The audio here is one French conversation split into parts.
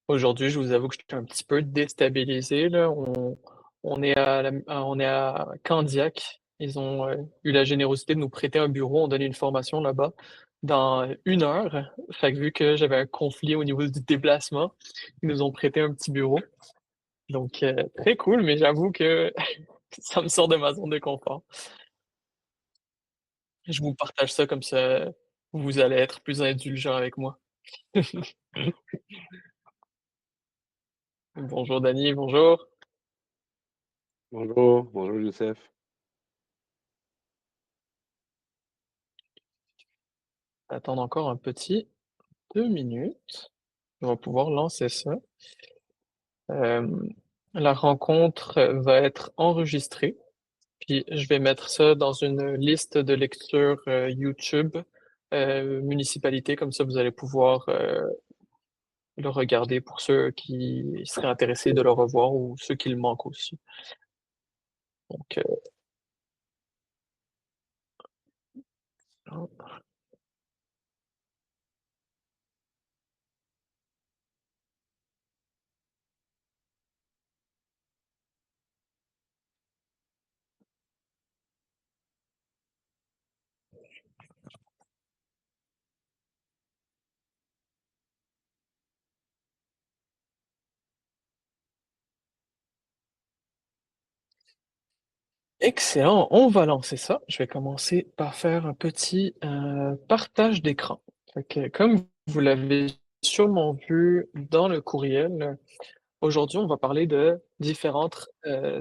Aujourd'hui, je vous avoue que je suis un petit peu déstabilisé, là. On est à Candiac. Ils ont eu la générosité de nous prêter un bureau. On donne une formation là-bas dans 1 heure. Fait que vu que j'avais un conflit au niveau du déplacement, ils nous ont prêté un petit bureau. Donc, très cool, mais j'avoue que ça me sort de ma zone de confort. Je vous partage ça comme ça, vous allez être plus indulgent avec moi. Bonjour Dany, bonjour. Bonjour, bonjour Youssef. Attendre encore un petit 2 minutes. On va pouvoir lancer ça. Euh, la rencontre va être enregistrée, puis je vais mettre ça dans une liste de lecture YouTube municipalité, comme ça vous allez pouvoir le regarder pour ceux qui seraient intéressés de le revoir ou ceux qui le manquent aussi. Donc, excellent, on va lancer ça. Je vais commencer par faire un petit partage d'écran. Fait que, comme vous l'avez sûrement vu dans le courriel, aujourd'hui, on va parler de différentes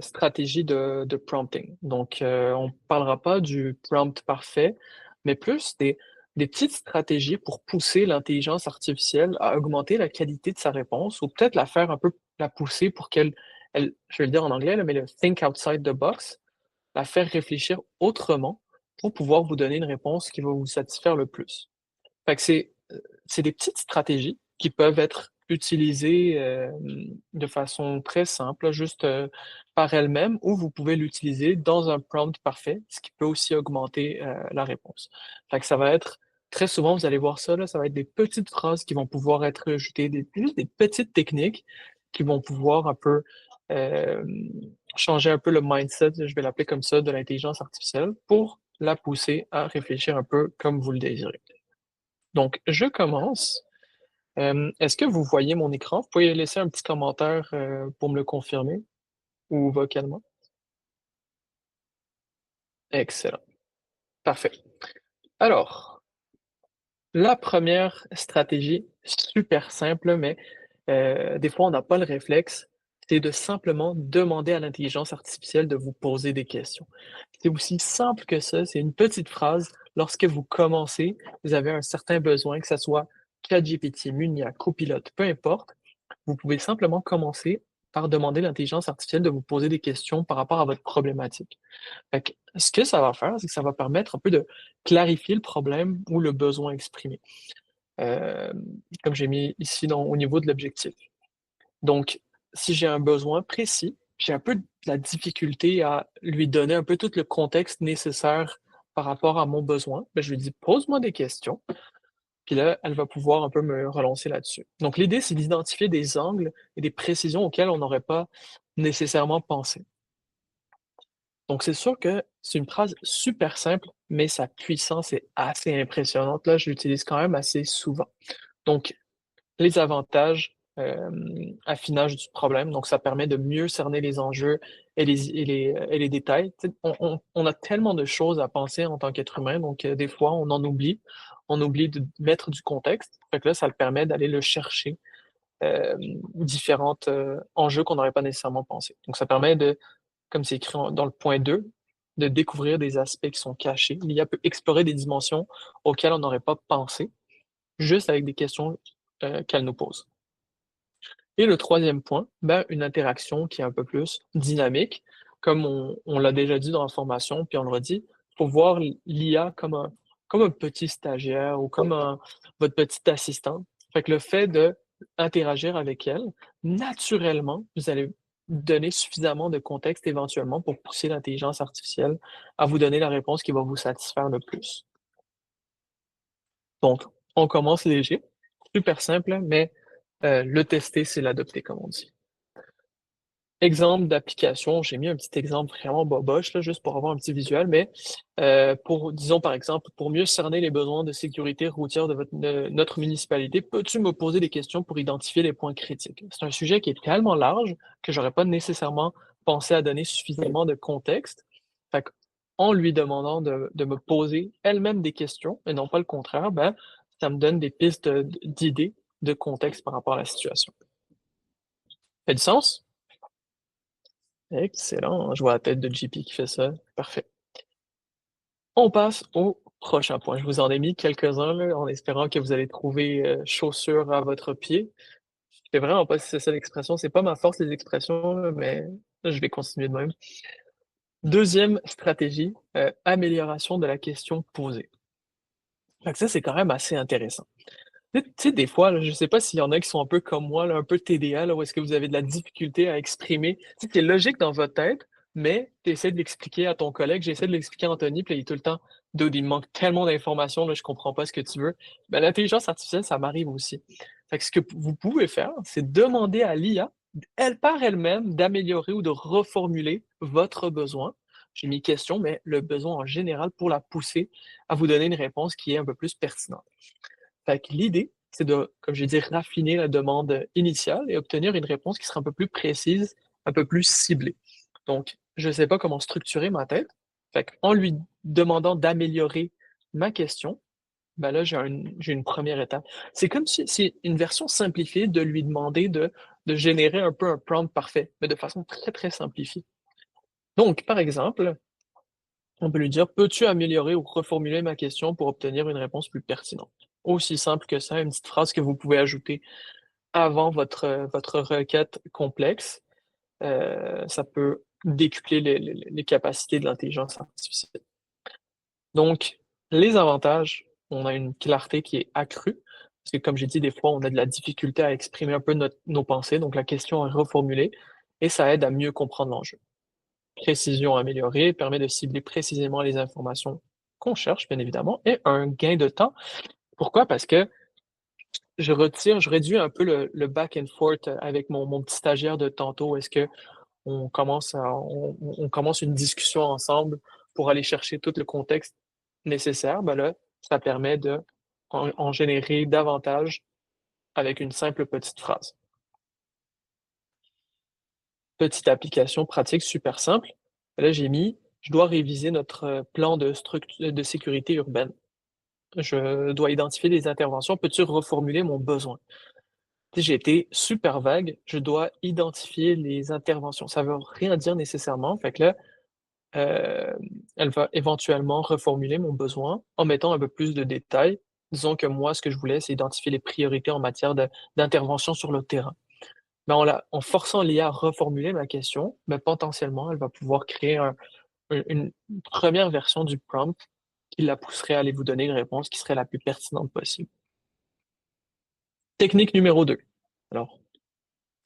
stratégies de prompting. Donc, on ne parlera pas du prompt parfait, mais plus des petites stratégies pour pousser l'intelligence artificielle à augmenter la qualité de sa réponse ou peut-être la faire un peu, la pousser pour je vais le dire en anglais, là, mais le think outside the box, la faire réfléchir autrement pour pouvoir vous donner une réponse qui va vous satisfaire le plus. Fait que c'est des petites stratégies qui peuvent être utilisées, de façon très simple, juste, par elles-mêmes ou vous pouvez l'utiliser dans un prompt parfait, ce qui peut aussi augmenter, la réponse. Fait que ça va être très souvent, vous allez voir ça là, ça va être des petites phrases qui vont pouvoir être ajoutées, juste des petites techniques qui vont pouvoir un peu, hem, changer un peu le mindset, je vais l'appeler comme ça, de l'intelligence artificielle pour la pousser à réfléchir un peu comme vous le désirez. Donc, je commence. Est-ce que vous voyez mon écran? Vous pouvez laisser un petit commentaire, pour me le confirmer ou vocalement? Excellent, parfait. Alors, la première stratégie, super simple, mais des fois on n'a pas le réflexe, c'est de simplement demander à l'intelligence artificielle de vous poser des questions. C'est aussi simple que ça, c'est une petite phrase. Lorsque vous commencez, vous avez un certain besoin, que ça soit ChatGPT, Munia, Copilot, peu importe. Vous pouvez simplement commencer par demander à l'intelligence artificielle de vous poser des questions par rapport à votre problématique. Fait que, ce que ça va faire, c'est que ça va permettre un peu de clarifier le problème ou le besoin exprimé, hem, comme j'ai mis ici au niveau de l'objectif. Donc, si j'ai un besoin précis, j'ai un peu de la difficulté à lui donner un peu tout le contexte nécessaire par rapport à mon besoin, ben, je lui dis: «Pose-moi des questions», puis là, elle va pouvoir un peu me relancer là-dessus. Donc l'idée, c'est d'identifier des angles et des précisions auxquelles on n'aurait pas nécessairement pensé. Donc c'est sûr que c'est une phrase super simple, mais sa puissance est assez impressionnante. Là, je l'utilise quand même assez souvent. Donc les avantages, affinage du problème, donc ça permet de mieux cerner les enjeux et les détails. Tu sais, on a tellement de choses à penser en tant qu'être humain, donc des fois, on en oublie. On oublie de mettre du contexte. Fait que là, ça le permet d'aller le chercher, différentes, enjeux qu'on n'aurait pas nécessairement pensé. Donc ça permet de, comme c'est écrit dans le point 2, de découvrir des aspects qui sont cachés. L'IA peut explorer des dimensions auxquelles on n'aurait pas pensé, juste avec des questions, qu'elle nous pose. Et le troisième point, ben, une interaction qui est un peu plus dynamique. Comme on l'a déjà dit dans la formation, puis on le redit, il faut voir l'IA comme un petit stagiaire ou comme votre petite assistante. Fait que le fait de interagir avec elle, naturellement, vous allez donner suffisamment de contexte éventuellement pour pousser l'intelligence artificielle à vous donner la réponse qui va vous satisfaire le plus. Donc, on commence léger, super simple, mais Le tester, c'est l'adopter, comme on dit. Exemple d'application, j'ai mis un petit exemple vraiment boboche, là, juste pour avoir un petit visuel, mais disons par exemple, pour mieux cerner les besoins de sécurité routière de notre municipalité, peux-tu me poser des questions pour identifier les points critiques? C'est un sujet qui est tellement large que j'aurais pas nécessairement pensé à donner suffisamment de contexte. Fait en lui demandant de me poser elle-même des questions, et non pas le contraire, ben, ça me donne des pistes d'idées, de contexte par rapport à la situation. Fait du sens? Excellent, je vois la tête de JP qui fait ça. Parfait. On passe au prochain point. Je vous en ai mis quelques-uns là, en espérant que vous allez trouver, chaussure à votre pied. Je sais vraiment pas si c'est ça l'expression, c'est pas ma force les expressions là, mais je vais continuer de même. Deuxième stratégie, amélioration de la question posée. Fait que ça, c'est quand même assez intéressant. Tu sais, des fois, là, je sais pas s'il y en a qui sont un peu comme moi, là, un peu TDA, là, où est-ce que vous avez de la difficulté à exprimer. Tu sais, c'est logique dans votre tête, mais tu essaies de l'expliquer à ton collègue. J'essaie de l'expliquer à Anthony, puis là, il est tout le temps: «Dude, il me manque tellement d'informations, là, je comprends pas ce que tu veux». Ben, l'intelligence artificielle, ça m'arrive aussi. Fait que ce que vous pouvez faire, c'est demander à l'IA, elle par elle-même, d'améliorer ou de reformuler votre besoin. J'ai mis question, mais le besoin en général pour la pousser à vous donner une réponse qui est un peu plus pertinente. Fait que l'idée, c'est de, comme j'ai dit, raffiner la demande initiale et obtenir une réponse qui sera un peu plus précise, un peu plus ciblée. Donc, je ne sais pas comment structurer ma tête. Fait en lui demandant d'améliorer ma question, ben là, j'ai une première étape. C'est comme si c'est une version simplifiée de lui demander de générer un peu un prompt parfait, mais de façon très, très simplifiée. Donc, par exemple, on peut lui dire: «Peux-tu améliorer ou reformuler ma question pour obtenir une réponse plus pertinente?» Aussi simple que ça, une petite phrase que vous pouvez ajouter avant votre requête complexe, ça peut décupler les capacités de l'intelligence artificielle. Donc, les avantages, on a une clarté qui est accrue, parce que comme j'ai dit, des fois, on a de la difficulté à exprimer un peu nos pensées, donc la question est reformulée et ça aide à mieux comprendre l'enjeu. Précision améliorée permet de cibler précisément les informations qu'on cherche, bien évidemment, et un gain de temps. Pourquoi? Parce que je réduis un peu le back and forth avec mon petit stagiaire de tantôt. Est-ce que on commence une discussion ensemble pour aller chercher tout le contexte nécessaire? Ben là, ça permet de en générer davantage avec une simple petite phrase. Petite application pratique super simple. Là, j'ai mis: «Je dois réviser notre, plan de sécurité urbaine. Je dois identifier les interventions. Peux-tu reformuler mon besoin?» Tu sais, j'ai été super vague. Je dois identifier les interventions. Ça veut rien dire nécessairement. Fait que là, hem, elle va éventuellement reformuler mon besoin en mettant un peu plus de détails. Disons que moi, ce que je voulais, c'est identifier les priorités en matière d'intervention sur le terrain. Mais en forçant l'IA à reformuler ma question, mais potentiellement, elle va pouvoir créer une première version du prompt qui la pousserait à aller vous donner une réponse qui serait la plus pertinente possible. Technique numéro 2. Alors,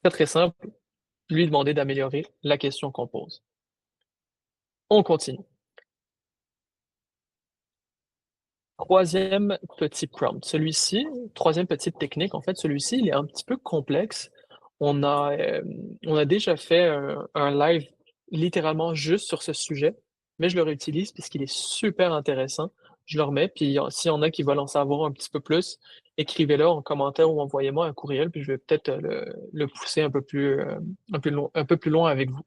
très, très simple, lui demander d'améliorer la question qu'on pose. On continue. Troisième petit prompt. Celui-ci, troisième petite technique, en fait, celui-ci, il est un petit peu complexe. On a déjà fait un live littéralement juste sur ce sujet, mais je le réutilise puisqu'il est super intéressant. Je le remets, puis s'il y en a qui veulent en savoir un petit peu plus, écrivez-le en commentaire ou envoyez-moi un courriel, puis je vais peut-être le pousser un peu plus loin avec vous.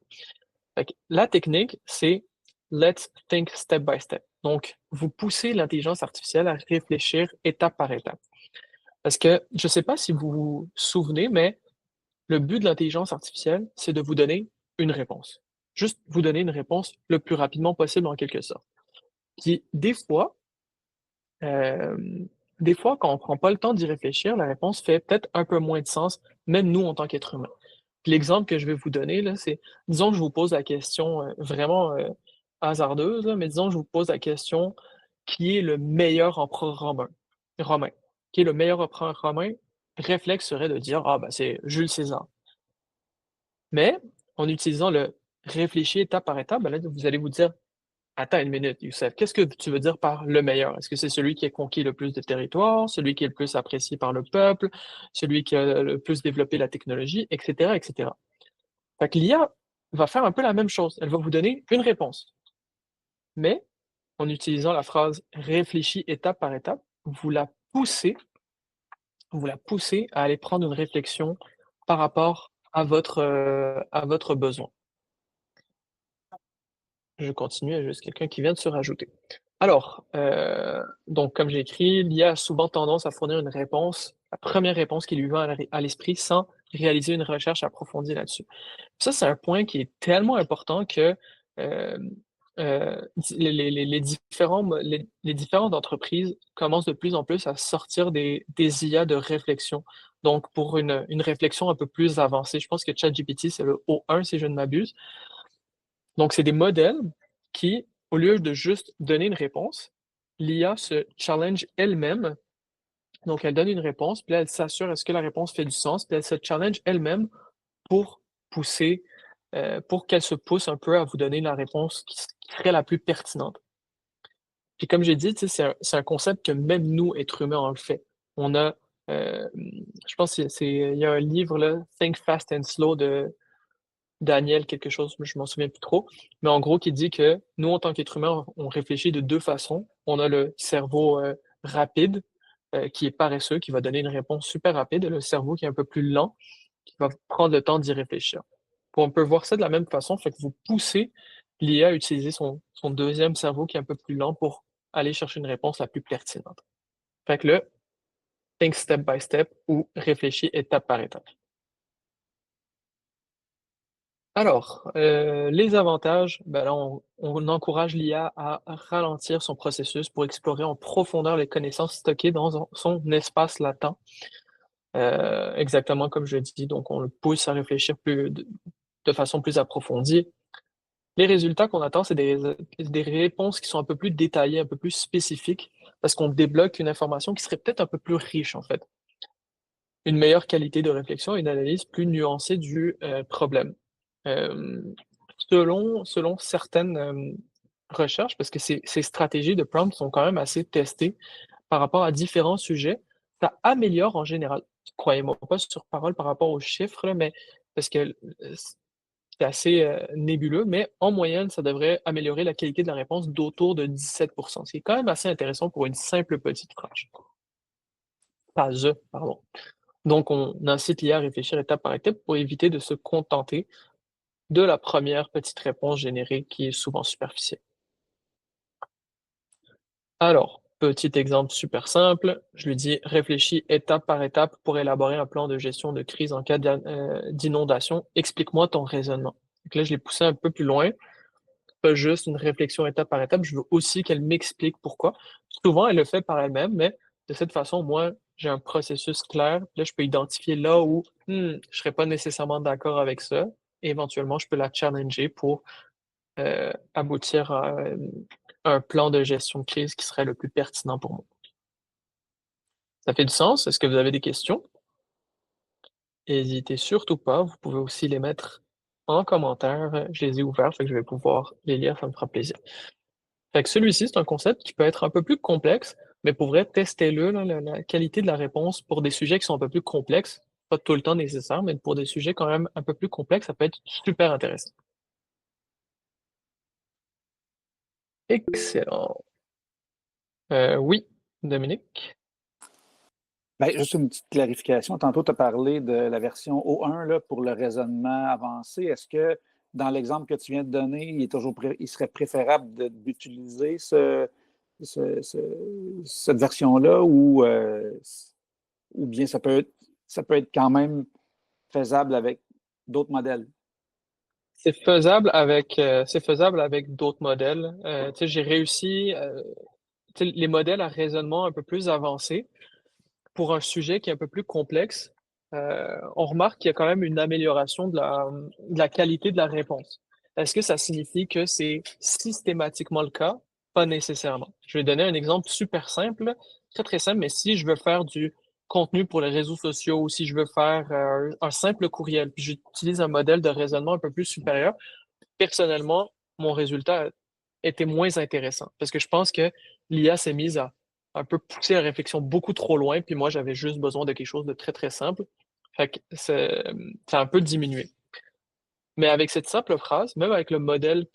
Fait que la technique, c'est let's think step by step. Donc, vous poussez l'intelligence artificielle à réfléchir étape par étape. Parce que je ne sais pas si vous vous souvenez, mais le but de l'intelligence artificielle, c'est de vous donner une réponse. Juste vous donner une réponse le plus rapidement possible en quelque sorte. Puis des fois, quand on prend pas le temps d'y réfléchir, la réponse fait peut-être un peu moins de sens, même nous en tant qu'être humain. Puis l'exemple que je vais vous donner là, c'est disons que je vous pose la question, vraiment, hasardeuse là, mais disons que je vous pose la question: «Qui est le meilleur empereur romain? Qui est le meilleur empereur romain?» Réflexe serait de dire: «Ah ben, c'est Jules César». Mais en utilisant le réfléchir étape par étape, ben là, vous allez vous dire: Attends une minute, Youssef. Qu'est-ce que tu veux dire par le meilleur? Est-ce que c'est celui qui a conquis le plus de territoire, celui qui est le plus apprécié par le peuple, celui qui a le plus développé la technologie, etc., etc. Fait que l'IA va faire un peu la même chose. Elle va vous donner une réponse. Mais en utilisant la phrase réfléchis étape par étape, vous la poussez à aller prendre une réflexion par rapport à votre besoin. Je continue, il y a juste quelqu'un qui vient de se rajouter. Alors, donc comme j'ai écrit, l'IA a souvent tendance à fournir une réponse, la première réponse qui lui vient à l'esprit sans réaliser une recherche approfondie là-dessus. Ça, c'est un point qui est tellement important que hem, les différentes entreprises commencent de plus en plus à sortir des IA de réflexion. Donc pour une réflexion un peu plus avancée, je pense que ChatGPT, c'est le O1 si je ne m'abuse. Donc c'est des modèles qui, au lieu de juste donner une réponse, l'IA se challenge elle-même. Donc elle donne une réponse, puis là, elle s'assure est-ce que la réponse fait du sens, puis elle se challenge elle-même pour pousser, pour qu'elle se pousse un peu à vous donner la réponse qui serait la plus pertinente. Puis comme j'ai dit, tu sais, c'est un concept que même nous, êtres humains, on le fait. On a, hem, je pense que il y a un livre là, Think Fast and Slow de Daniel quelque chose, je m'en souviens plus trop, mais en gros qui dit que nous, en tant qu'être humain, on réfléchit de 2 façons. On a le cerveau, rapide, qui est paresseux, qui va donner une réponse super rapide et le cerveau qui est un peu plus lent, qui va prendre le temps d'y réfléchir. On peut voir ça de la même façon, fait que vous poussez l'IA à utiliser son 2e cerveau qui est un peu plus lent pour aller chercher une réponse la plus pertinente. Fait que le think step by step ou réfléchis étape par étape. Alors, les avantages, ben là, on encourage l'IA à ralentir son processus pour explorer en profondeur les connaissances stockées dans son espace latent. Exactement comme je dis, donc on le pousse à réfléchir de façon plus approfondie. Les résultats qu'on attend, c'est des réponses qui sont un peu plus détaillées, un peu plus spécifiques, parce qu'on débloque une information qui serait peut-être un peu plus riche, en fait. Une meilleure qualité de réflexion et une analyse plus nuancée du, problème. Hem, selon certaines, recherches, parce que ces stratégies de prompt sont quand même assez testées par rapport à différents sujets, ça améliore en général. Croyez-moi pas sur parole par rapport aux chiffres là, mais parce que, c'est assez, nébuleux, mais en moyenne, ça devrait améliorer la qualité de la réponse d'autour de 17 ce qui est quand même assez intéressant pour une simple petite phrase, pardon. Donc on incite l'IA à réfléchir étape par étape pour éviter de se contenter de la première petite réponse générée qui est souvent superficielle. Alors, petit exemple super simple, je lui dis: «Réfléchis étape par étape pour élaborer un plan de gestion de crise en cas d'inondation. Explique-moi ton raisonnement». Donc là, je l'ai poussé un peu plus loin, pas juste une réflexion étape par étape, je veux aussi qu'elle m'explique pourquoi. Souvent, elle le fait par elle-même, mais de cette façon, moi, j'ai un processus clair. Là, je peux identifier là où, je serais pas nécessairement d'accord avec ça. Et éventuellement, je peux la challenger pour, aboutir à, un plan de gestion de crise qui serait le plus pertinent pour moi. Ça fait du sens? Est-ce que vous avez des questions? Hésitez surtout pas, vous pouvez aussi les mettre en commentaire, je les ai ouverts, fait que je vais pouvoir les lire, ça me fera plaisir. Fait que celui-ci, c'est un concept qui peut être un peu plus complexe, mais pour vrai, testez-le, là, la qualité de la réponse pour des sujets qui sont un peu plus complexes, pas tout le temps nécessaire, mais pour des sujets quand même un peu plus complexes, ça peut être super intéressant. Excellent. Oui, Dominique? Ben, juste une petite clarification. Tantôt, tu as parlé de la version O1 là, pour le raisonnement avancé. Est-ce que dans l'exemple que tu viens de donner, il serait préférable d'utiliser cette version-là ou bien ça peut être quand même faisable avec d'autres modèles? C'est faisable avec d'autres modèles. Tu sais, j'ai réussi, tu sais, les modèles à raisonnement un peu plus avancés, pour un sujet qui est un peu plus complexe, on remarque qu'il y a quand même une amélioration de la qualité de la réponse. Est-ce que ça signifie que c'est systématiquement le cas? Pas nécessairement. Je vais donner un exemple super simple, très, très simple, mais si je veux faire du contenu pour les réseaux sociaux ou si je veux faire, un simple courriel, puis j'utilise un modèle de raisonnement un peu plus supérieur, personnellement, mon résultat était moins intéressant. Parce que je pense que l'IA s'est mise à un peu pousser la réflexion beaucoup trop loin, puis moi, j'avais juste besoin de quelque chose de très, très simple. Fait que ça a un peu diminué. Mais avec cette simple phrase, même avec le modèle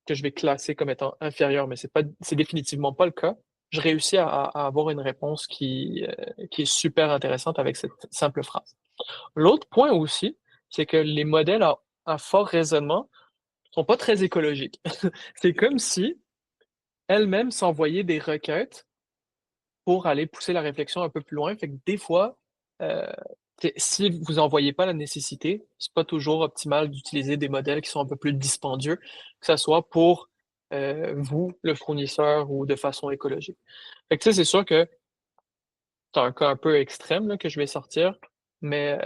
que je vais classer comme étant inférieur, mais c'est définitivement pas le cas, je réussis à avoir une réponse qui est super intéressante avec cette simple phrase. L'autre point aussi, c'est que les modèles à fort raisonnement sont pas très écologiques. C'est comme si elles-mêmes s'envoyaient des requêtes pour aller pousser la réflexion un peu plus loin. Fait que des fois, heu, si vous en voyez pas la nécessité, c'est pas toujours optimal d'utiliser des modèles qui sont un peu plus dispendieux, que ça soit pour, vous, le fournisseur, ou de façon écologique. Fait que tu sais, c'est sûr que c'est un cas un peu extrême là que je vais sortir, mais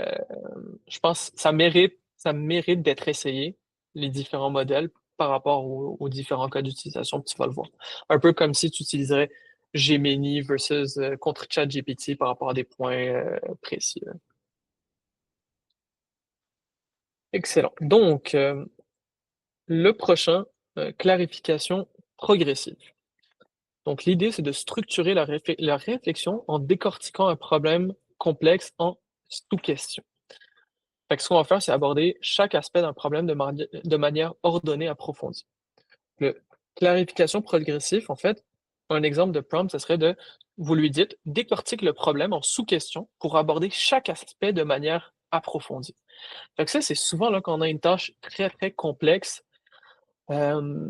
je pense que ça mérite d'être essayé, les différents modèles, par rapport aux différents cas d'utilisation, puis tu vas le voir. Un peu comme si tu utiliserais Gemini versus, contre ChatGPT par rapport à des points, précis, là. Excellent. Donc, le prochain, clarification progressive. Donc l'idée, c'est de structurer la réflexion en décortiquant un problème complexe en sous-questions. Fait que ce qu'on va faire, c'est aborder chaque aspect d'un problème de manière ordonnée, approfondie. Le clarification progressive, en fait, un exemple de prompt, ce serait vous lui dites, décortique le problème en sous-questions pour aborder chaque aspect de manière approfondie. Fait que ça, c'est souvent là qu'on a une tâche très, très complexe. Euh,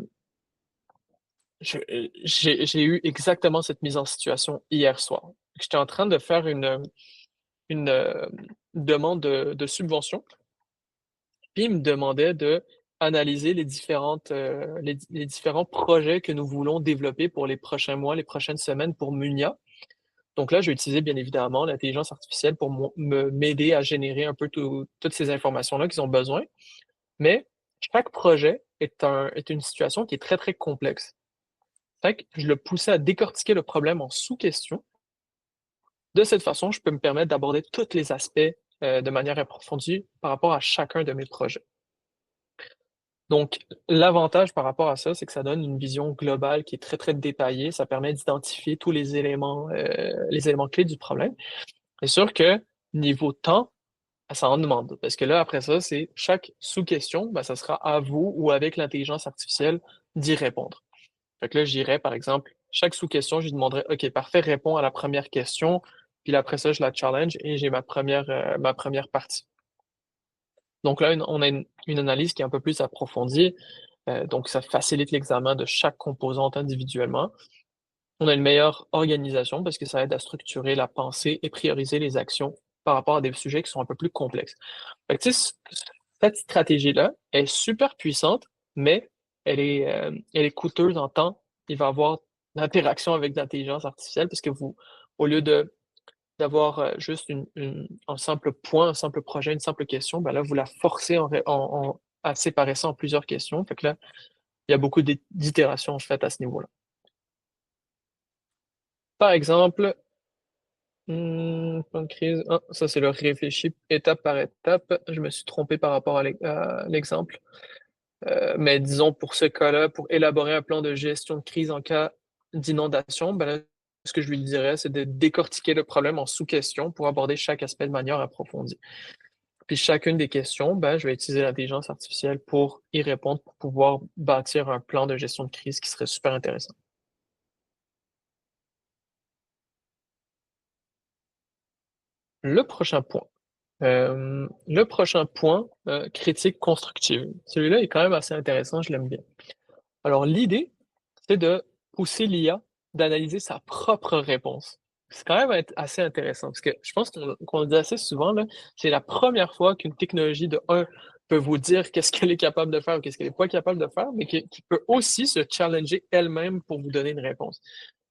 j'ai eu exactement cette mise en situation hier soir. J'étais en train de faire une demande de subvention. Puis il me demandait d'analyser les différents projets que nous voulons développer pour les prochains mois, les prochaines semaines pour Munia. Donc là, j'ai utilisé bien évidemment l'intelligence artificielle pour m'aider à générer un peu toutes ces informations-là qu'ils ont besoin. Mais chaque projet est une situation qui est très, très complexe. Fait que je le poussais à décortiquer le problème en sous-questions. De cette façon, je peux me permettre d'aborder tous les aspects de manière approfondie par rapport à chacun de mes projets. Donc, l'avantage par rapport à ça, c'est que ça donne une vision globale qui est très, très détaillée. Ça permet d'identifier tous les éléments clés du problème. C'est sûr que niveau temps, ça en demande. Parce que là, après ça, c'est chaque sous-question, ben, ça sera à vous ou avec l'intelligence artificielle d'y répondre. Fait que là, j'irai, par exemple, chaque sous-question, je lui demanderai, OK, parfait, réponds à la première question. Puis là, après ça, je la challenge et j'ai ma première partie. Donc là, on a une analyse qui est un peu plus approfondie. Donc ça facilite l'examen de chaque composante individuellement. On a une meilleure organisation parce que ça aide à structurer la pensée et prioriser les actions par rapport à des sujets qui sont un peu plus complexes. Fait que tu sais, cette stratégie-là est super puissante, mais elle est coûteuse en temps. Il va y avoir l'interaction avec l'intelligence artificielle parce que au lieu d'avoir juste un simple point, un simple projet, une simple question, ben là, vous la forcez à séparer ça en plusieurs questions. Fait que là, il y a beaucoup d'itérations faites à ce niveau-là. Par exemple, plan de crise, ah, ça c'est le réfléchi étape par étape. Je me suis trompé par rapport à l'exemple. Mais disons pour ce cas-là, pour élaborer un plan de gestion de crise en cas d'inondation, ben là, ce que je lui dirais, c'est de décortiquer le problème en sous-questions pour aborder chaque aspect de manière approfondie. Puis chacune des questions, ben, je vais utiliser l'intelligence artificielle pour y répondre, pour pouvoir bâtir un plan de gestion de crise qui serait super intéressant. Le prochain point. Le prochain point, critique constructive. Celui-là est quand même assez intéressant, je l'aime bien. Alors l'idée, c'est de pousser l'IA d'analyser sa propre réponse. C'est quand même assez intéressant parce que je pense qu'on le dit assez souvent, là, c'est la première fois qu'une technologie de un peut vous dire qu'est-ce qu'elle est capable de faire ou qu'est-ce qu'elle n'est pas capable de faire, mais qui peut aussi se challenger elle-même pour vous donner une réponse.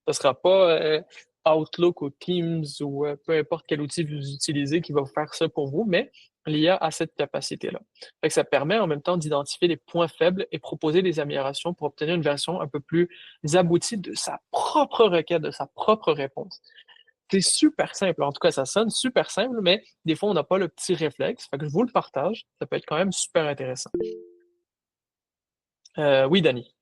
Ce sera pas Outlook ou Teams ou peu importe quel outil vous utilisez qui va faire ça pour vous, mais l'IA a cette capacité-là. Fait que ça permet en même temps d'identifier les points faibles et proposer des améliorations pour obtenir une version un peu plus aboutie de sa propre requête, de sa propre réponse. C'est super simple. En tout cas, ça sonne super simple, mais des fois, on n'a pas le petit réflexe. Fait que je vous le partage. Ça peut être quand même super intéressant. Oui, Dani.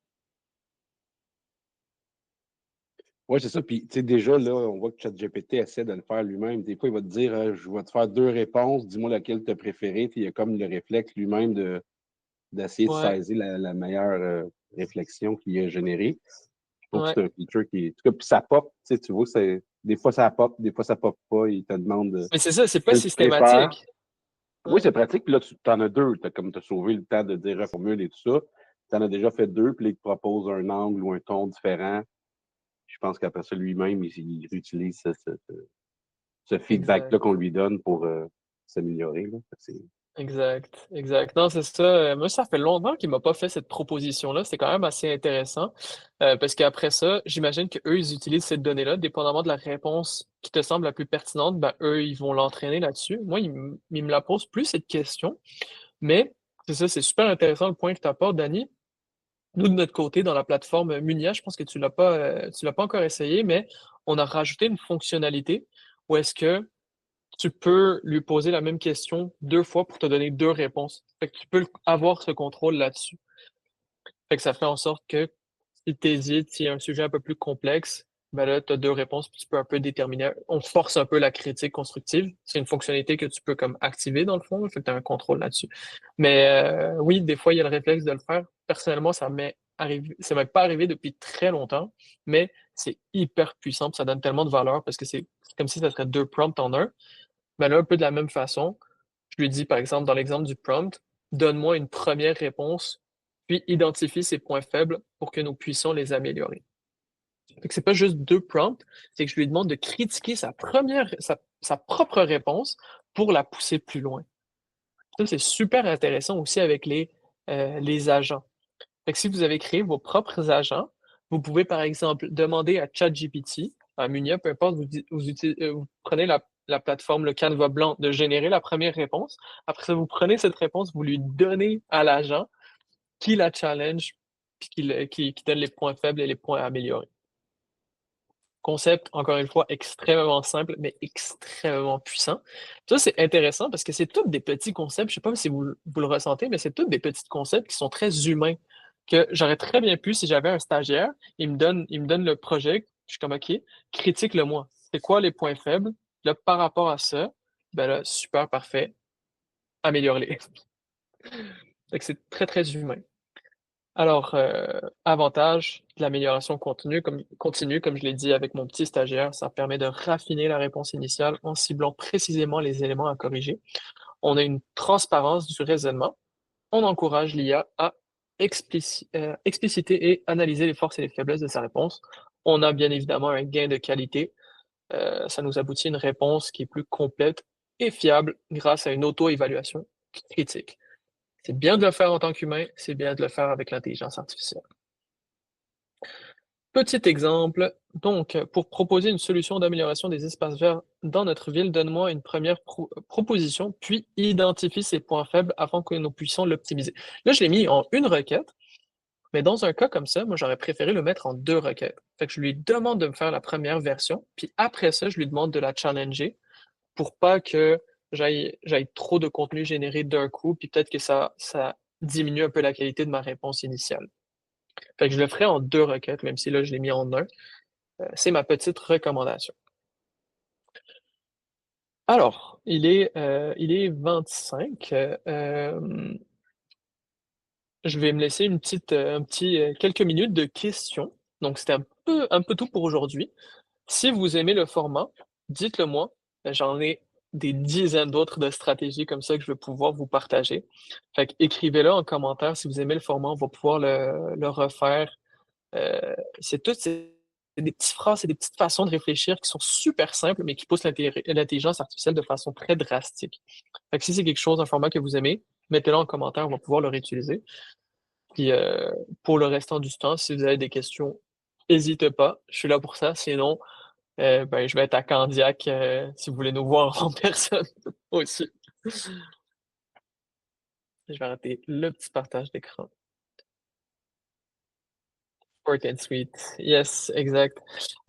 Ouais, c'est ça. Puis, tu sais, déjà, là, on voit que ChatGPT essaie de le faire lui-même. Des fois, il va te dire, je vais te faire deux réponses, dis-moi laquelle tu as préférée. Puis, il y a comme le réflexe lui-même d'essayer de Ouais, saisir la meilleure réflexion qu'il a générée. Je trouve que ouais. c'est un feature qui est. En tout cas, puis ça pop, tu sais, tu vois, des fois ça pop, des fois ça pop pas. Il te demande Mais c'est ça, c'est pas quel tu préfères. systématique. Oui, Ouais, c'est pratique. Puis là, tu en as deux. T'as sauvé le temps de dire reformule et tout ça. Tu en as déjà fait deux, puis là, il te propose un angle ou un ton différent. Je pense qu'après ça, lui-même, il réutilise ce feedback-là exact. qu'on lui donne pour s'améliorer. Là. Exact, exact. Non, c'est ça. Moi, ça fait longtemps qu'il m'a pas fait cette proposition-là. C'est quand même assez intéressant parce qu'après ça, j'imagine qu'eux, ils utilisent cette donnée-là, dépendamment de la réponse qui te semble la plus pertinente, ben, eux, ils vont l'entraîner là-dessus. Moi, ils me la posent plus cette question, mais c'est ça, c'est super intéressant le point que tu apportes, Dani. Nous, de notre côté, dans la plateforme Munia, je pense que tu l'as pas encore essayé, mais on a rajouté une fonctionnalité où est-ce que tu peux lui poser la même question deux fois pour te donner deux réponses. Fait que tu peux avoir ce contrôle là-dessus. Fait que ça fait en sorte que si tu hésites, s'il y a un sujet un peu plus complexe, ben là, tu as deux réponses, puis tu peux un peu déterminer. On force un peu la critique constructive. C'est une fonctionnalité que tu peux comme activer dans le fond, fait que tu as un contrôle là-dessus. Mais oui, des fois, il y a le réflexe de le faire. Personnellement, ça m'est pas arrivé depuis très longtemps, mais c'est hyper puissant, puis ça donne tellement de valeur parce que c'est comme si ça serait deux prompts en un. Ben là, un peu de la même façon, je lui dis, par exemple, dans l'exemple du prompt, donne-moi une première réponse, puis identifie ses points faibles pour que nous puissions les améliorer. Fait que c'est pas juste deux prompts, c'est que je lui demande de critiquer sa propre réponse pour la pousser plus loin. Ça, c'est super intéressant aussi avec les agents. Fait que si vous avez créé vos propres agents, vous pouvez par exemple demander à ChatGPT, à Munia, peu importe, vous prenez la plateforme, le canevas blanc, de générer la première réponse. Après ça, vous prenez cette réponse, vous lui donnez à l'agent qui la challenge, puis qui donne les points faibles et les points à améliorer. Concept, encore une fois, extrêmement simple, mais extrêmement puissant. Ça, c'est intéressant parce que c'est tous des petits concepts, je sais pas si vous le ressentez, mais c'est tous des petits concepts qui sont très humains, que j'aurais très bien pu, si j'avais un stagiaire, il me donne le projet, je suis comme, OK, critique-le moi. C'est quoi les points faibles? Là, par rapport à ça, ben là, super, parfait, améliore-les. Fait que c'est très, très humain. Alors, avantage de l'amélioration continue, comme je l'ai dit avec mon petit stagiaire, ça permet de raffiner la réponse initiale en ciblant précisément les éléments à corriger. On a une transparence du raisonnement. On encourage l'IA à expliciter et analyser les forces et les faiblesses de sa réponse. On a bien évidemment un gain de qualité. Ça nous aboutit à une réponse qui est plus complète et fiable grâce à une auto-évaluation critique. C'est bien de le faire en tant qu'humain, c'est bien de le faire avec l'intelligence artificielle. Petit exemple, donc, pour proposer une solution d'amélioration des espaces verts dans notre ville, donne-moi une première proposition, puis identifie ses points faibles afin que nous puissions l'optimiser. Là, je l'ai mis en une requête, mais dans un cas comme ça, moi, j'aurais préféré le mettre en deux requêtes. Fait que je lui demande de me faire la première version, puis après ça, je lui demande de la challenger pour pas que j'aille trop de contenu généré d'un coup, puis peut-être que ça diminue un peu la qualité de ma réponse initiale. Fait que je le ferai en deux requêtes, même si là, je l'ai mis en un. C'est ma petite recommandation. Alors, il est 25. Je vais me laisser quelques minutes de questions. Donc, c'était un peu tout pour aujourd'hui. Si vous aimez le format, dites-le moi. J'en ai des dizaines d'autres de stratégies comme ça que je vais pouvoir vous partager. Fait que écrivez-le en commentaire si vous aimez le format. On va pouvoir le refaire. C'est tout, c'est des petites phrases, c'est des petites façons de réfléchir qui sont super simples, mais qui poussent l'intelligence artificielle de façon très drastique. Fait que si c'est quelque chose, un format que vous aimez, mettez-le en commentaire, on va pouvoir le réutiliser. Puis pour le restant du temps, si vous avez des questions, n'hésitez pas, je suis là pour ça. Sinon, ben, je vais être à Candiac si vous voulez nous voir en personne aussi. Je vais arrêter le petit partage d'écran. Short and sweet. Yes, exact.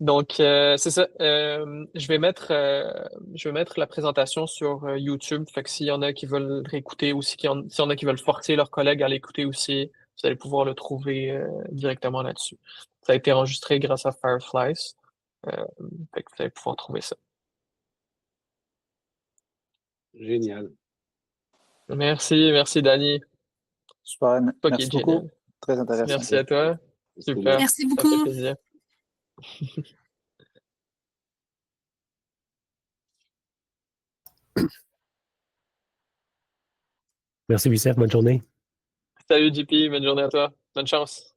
Donc, c'est ça. Je vais mettre la présentation sur YouTube. Fait que s'il y en a qui veulent réécouter ou s'il y en a qui veulent forcer leurs collègues à l'écouter aussi, vous allez pouvoir le trouver directement là-dessus. Ça a été enregistré grâce à Fireflies. Fait que vous allez pouvoir trouver ça. Génial. Merci Dani. Super. Toi qui Merci es beaucoup. génial. Très intéressant. Merci à toi. Merci Super. Merci Ça fait beaucoup. plaisir. Merci, Youssef. Bonne journée. Salut JP, bonne journée à toi. Bonne chance.